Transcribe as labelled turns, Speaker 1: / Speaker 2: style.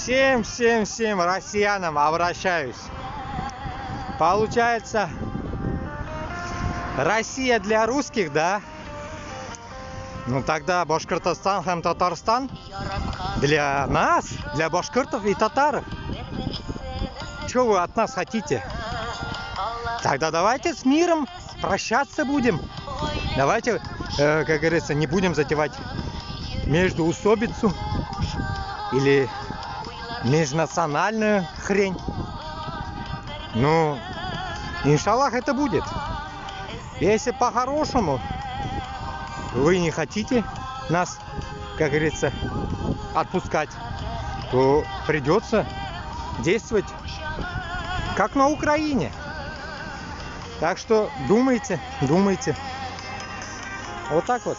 Speaker 1: всем россиянам обращаюсь. Получается, Россия для русских, да? Ну тогда Башкортостан и Татарстан для нас, для башкиртов и татаров. Что вы от нас хотите? Тогда давайте с миром прощаться будем. Давайте, как говорится, не будем затевать междоусобицу или межнациональную хрень. Ну, иншаллах, это будет. Если по-хорошему вы не хотите нас, как говорится, отпускать, то придется действовать как на Украине. Так что думайте. Вот так вот.